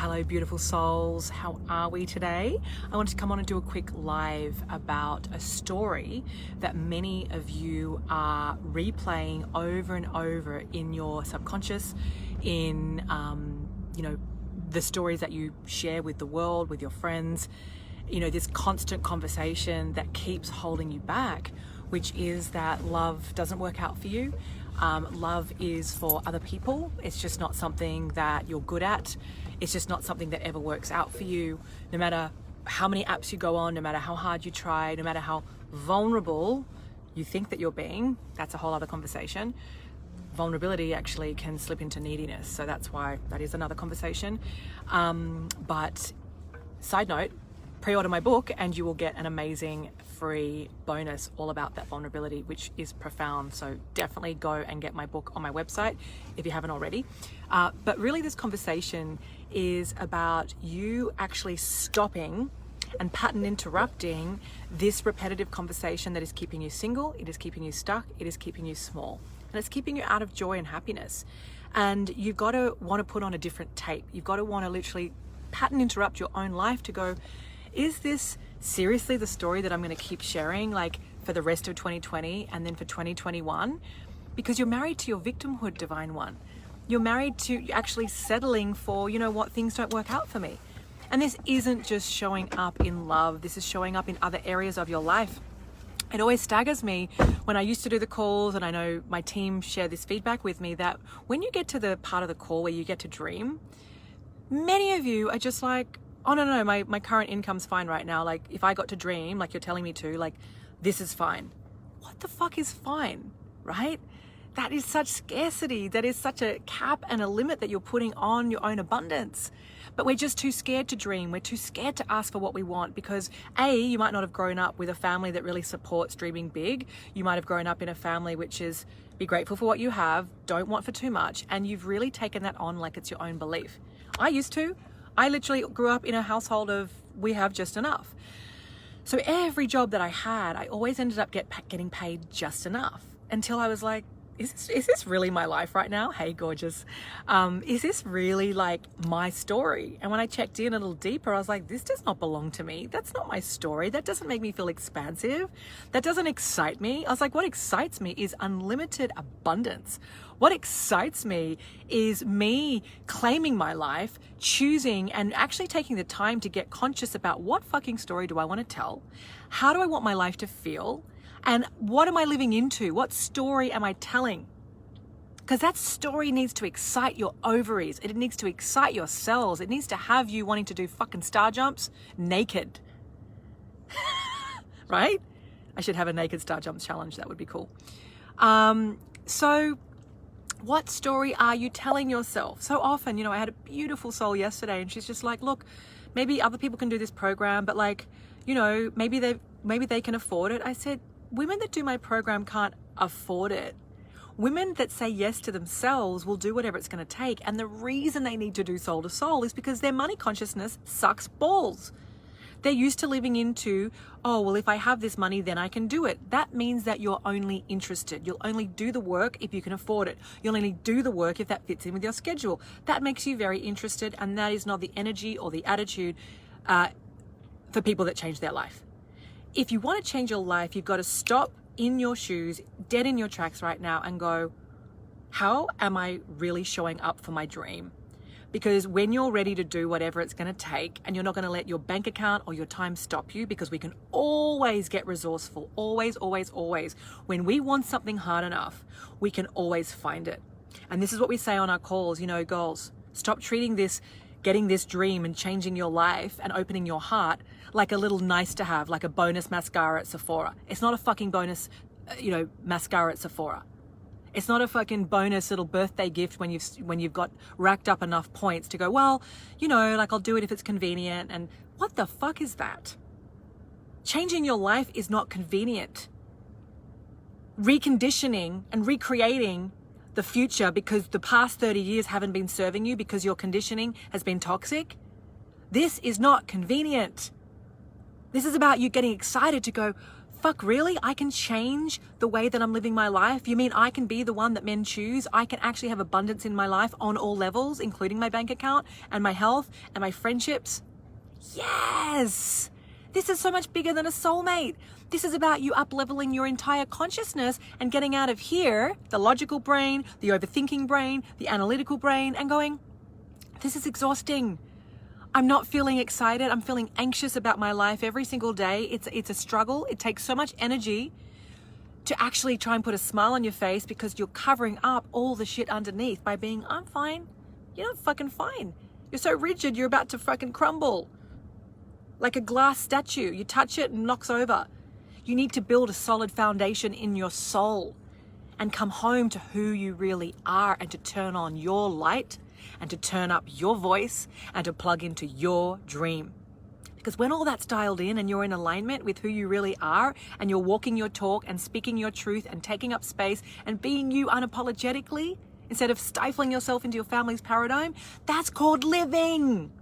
Hello beautiful souls, how are we today? I wanted to come on and do a quick live about a story that many of you are replaying over and over in your subconscious, in the stories that you share with the world, with your friends, this constant conversation that keeps holding you back, which is that love doesn't work out for you. Love is for other people. It's just not something that you're good at. It's just not something that ever works out for you. No matter how many apps you go on, no matter how hard you try, no matter how vulnerable you think that you're being, that's a whole other conversation. Vulnerability actually can slip into neediness. So that's why that is another conversation. But side note, pre-order my book and you will get an amazing free bonus all about that vulnerability, which is profound. So definitely go and get my book on my website if you haven't already. But really this conversation is about you actually stopping and pattern interrupting this repetitive conversation that is keeping you single, it is keeping you stuck, it is keeping you small, and it's keeping you out of joy and happiness. And you've got to want to put on a different tape. You've got to want to literally pattern interrupt your own life to go, is this seriously the story that I'm going to keep sharing like for the rest of 2020 and then for 2021? Because you're married to your victimhood, Divine One. You're married to actually settling for, things don't work out for me. And this isn't just showing up in love. This is showing up in other areas of your life. It always staggers me when I used to do the calls, and I know my team share this feedback with me, that when you get to the part of the call where you get to dream, many of you are just like, oh no, my current income's fine right now. Like if I got to dream, like you're telling me to, like this is fine. What the fuck is fine, right? That is such scarcity. That is such a cap and a limit that you're putting on your own abundance. But we're just too scared to dream. We're too scared to ask for what we want because A, you might not have grown up with a family that really supports dreaming big. You might have grown up in a family which is be grateful for what you have, don't want for too much, and you've really taken that on like it's your own belief. I used to. I literally grew up in a household of we have just enough. So every job that I had, I always ended up getting paid just enough until I was like, is this really my life right now? Hey, gorgeous. Is this really like my story? And when I checked in a little deeper, I was like, this does not belong to me. That's not my story. That doesn't make me feel expansive. That doesn't excite me. I was like, what excites me is unlimited abundance. What excites me is me claiming my life, choosing and actually taking the time to get conscious about what fucking story do I want to tell? How do I want my life to feel? And what am I living into? What story am I telling? Because that story needs to excite your ovaries. It needs to excite your cells. It needs to have you wanting to do fucking star jumps naked. Right? I should have a naked star jumps challenge. That would be cool. So what story are you telling yourself? So often, I had a beautiful soul yesterday and she's just like, look, maybe other people can do this program, but like, maybe they can afford it. I said, women that do my program can't afford it. Women that say yes to themselves will do whatever it's going to take. And the reason they need to do soul to soul is because their money consciousness sucks balls. They're used to living into, oh, well, if I have this money, then I can do it. That means that you're only interested. You'll only do the work if you can afford it. You'll only do the work if that fits in with your schedule. That makes you very interested. And that is not the energy or the attitude for people that change their life. If you want to change your life, you've got to stop in your shoes, dead in your tracks right now and go, how am I really showing up for my dream? Because when you're ready to do whatever it's going to take and you're not going to let your bank account or your time stop you, because we can always get resourceful, always, always, always. When we want something hard enough, we can always find it. And this is what we say on our calls, girls, stop treating this, getting this dream and changing your life and opening your heart like a little nice to have, like a bonus mascara at Sephora. It's not a fucking bonus, mascara at Sephora. It's not a fucking bonus little birthday gift when you've got racked up enough points to go, well, like I'll do it if it's convenient. And what the fuck is that? Changing your life is not convenient. Reconditioning and recreating the future because the past 30 years haven't been serving you because your conditioning has been toxic. This is not convenient. This is about you getting excited to go, fuck, really? I can change the way that I'm living my life? You mean I can be the one that men choose? I can actually have abundance in my life on all levels, including my bank account and my health and my friendships? Yes! This is so much bigger than a soulmate. This is about you up-leveling your entire consciousness and getting out of here, the logical brain, the overthinking brain, the analytical brain, and going, this is exhausting. I'm not feeling excited. I'm feeling anxious about my life every single day. It's a struggle. It takes so much energy to actually try and put a smile on your face because you're covering up all the shit underneath by being, I'm fine. You're not fucking fine. You're so rigid, you're about to fucking crumble. Like a glass statue. You touch it and knocks over. You need to build a solid foundation in your soul and come home to who you really are and to turn on your light and to turn up your voice and to plug into your dream. Because when all that's dialed in and you're in alignment with who you really are and you're walking your talk and speaking your truth and taking up space and being you unapologetically instead of stifling yourself into your family's paradigm, that's called living.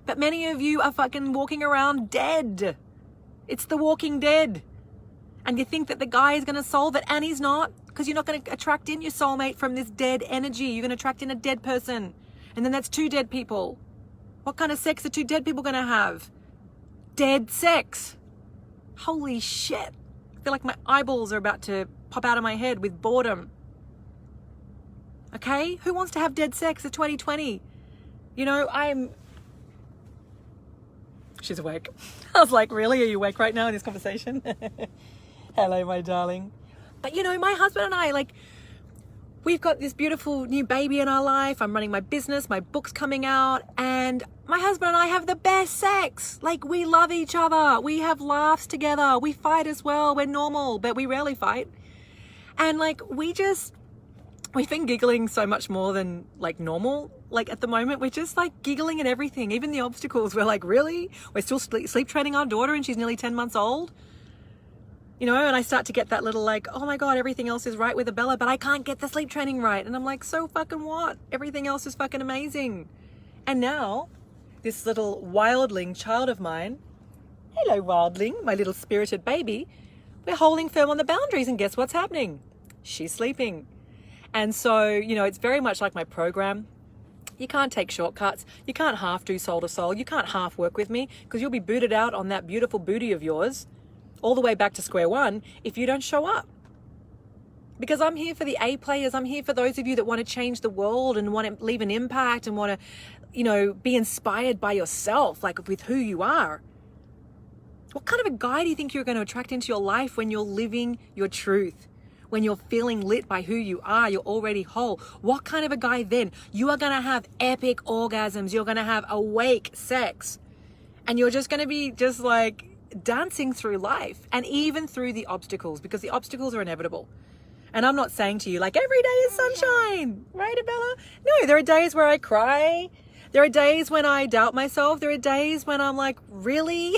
But many of you are fucking walking around dead. It's the Walking Dead. And you think that the guy is going to solve it, and he's not, because you're not going to attract in your soulmate from this dead energy. You're going to attract in a dead person. And then that's two dead people. What kind of sex are two dead people going to have? Dead sex. Holy shit. I feel like my eyeballs are about to pop out of my head with boredom. Okay? Who wants to have dead sex at 2020? You know, She's awake. I was like, really? Are you awake right now in this conversation? Hello, my darling. But you know, my husband and I, we've got this beautiful new baby in our life. I'm running my business, my book's coming out, and my husband and I have the best sex. We love each other. We have laughs together. We fight as well. We're normal, but we rarely fight. And we've been giggling so much more than normal. At the moment, we're just giggling at everything, even the obstacles. We're like, really? We're still sleep training our daughter and she's nearly 10 months old. You know, and I start to get that little oh my God, everything else is right with Abella, but I can't get the sleep training right. And I'm like, so fucking what? Everything else is fucking amazing. And now, this little wildling child of mine, hello wildling, my little spirited baby, we're holding firm on the boundaries, and guess what's happening? She's sleeping. And so, you know, it's very much like my program. You can't take shortcuts. You can't half do soul to soul. You can't half work with me, because you'll be booted out on that beautiful booty of yours all the way back to square one if you don't show up. Because I'm here for the A players. I'm here for those of you that want to change the world and want to leave an impact and want to, you know, be inspired by yourself, with who you are. What kind of a guy do you think you're going to attract into your life when you're living your truth? When you're feeling lit by who you are, you're already whole. What kind of a guy then? You are going to have epic orgasms. You're going to have awake sex. And you're just going to be dancing through life, and even through the obstacles, because the obstacles are inevitable. And I'm not saying to you every day is sunshine, right, Abella? No, there are days where I cry. There are days when I doubt myself. There are days when I'm like, really?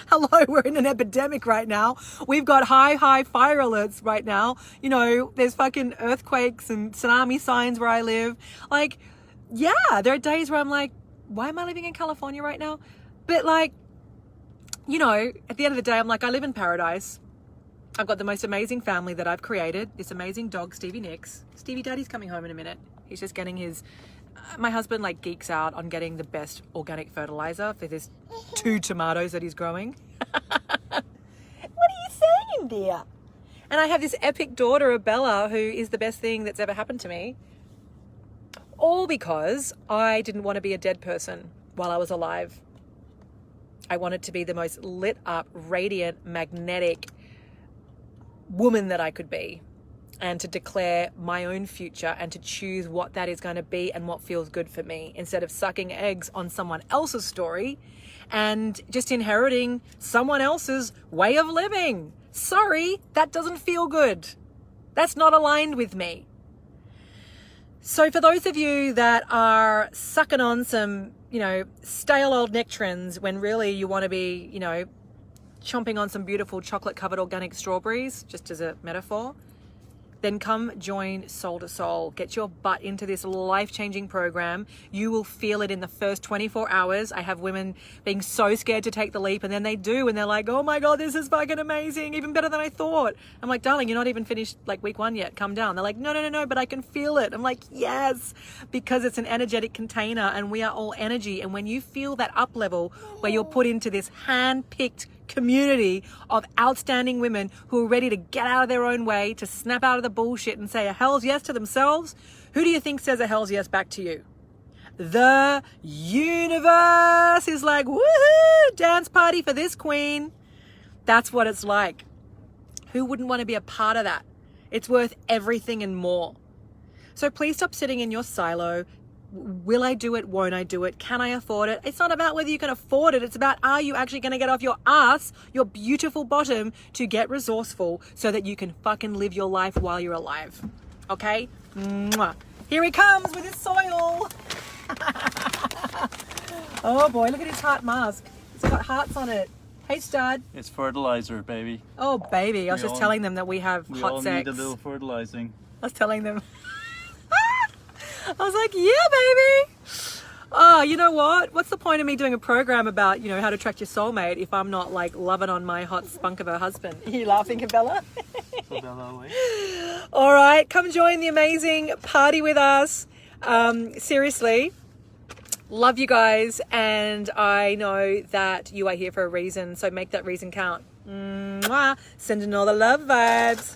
Hello, we're in an epidemic right now. We've got high fire alerts right now. You know, there's fucking earthquakes and tsunami signs where I live. Yeah, there are days where I'm like, why am I living in California right now? But you know, at the end of the day, I'm I live in paradise. I've got the most amazing family that I've created. This amazing dog, Stevie Nicks. Stevie Daddy's coming home in a minute. He's just getting his... my husband geeks out on getting the best organic fertilizer for his 2 tomatoes that he's growing. What are you saying, dear? And I have this epic daughter, Abella, who is the best thing that's ever happened to me. All because I didn't want to be a dead person while I was alive. I wanted to be the most lit up, radiant, magnetic woman that I could be, and to declare my own future and to choose what that is going to be and what feels good for me, instead of sucking eggs on someone else's story and just inheriting someone else's way of living. Sorry, that doesn't feel good. That's not aligned with me. So for those of you that are sucking on some, you know, stale old nectarines when really you want to be, you know, chomping on some beautiful chocolate covered organic strawberries, just as a metaphor, then come join Soul to Soul. Get your butt into this life-changing program. You will feel it in the first 24 hours. I have women being so scared to take the leap, and then they do, and they're like, oh my God, this is fucking amazing, even better than I thought. I'm like, darling, you're not even finished like week 1 yet. Come down. They're like, no, but I can feel it. I'm like, yes, because it's an energetic container, and we are all energy. And when you feel that up level where you're put into this hand-picked community of outstanding women who are ready to get out of their own way, to snap out of the bullshit and say a hell's yes to themselves, who do you think says a hell's yes back to you? The universe is like, woohoo, dance party for this queen. That's what it's like. Who wouldn't want to be a part of that? It's worth everything and more. So please stop sitting in your silo. Will I do it? Won't I do it? Can I afford it? It's not about whether you can afford it. It's about, are you actually going to get off your ass, your beautiful bottom, to get resourceful so that you can fucking live your life while you're alive. Okay? Mwah. Here he comes with his soil. Oh boy, look at his heart mask. It's got hearts on it. Hey, stud. It's fertilizer, baby. Oh, baby. I was just telling them that we have We hot all sex. need a little fertilizing. I was telling them. I was like, yeah, baby. Oh, you know what? What's the point of me doing a program about, how to attract your soulmate if I'm not like loving on my hot spunk of a husband? Are you laughing, Bella? So Bella, wait. All right, come join the amazing party with us. Seriously, love you guys, and I know that you are here for a reason, so make that reason count. Mwah. Sending all the love vibes.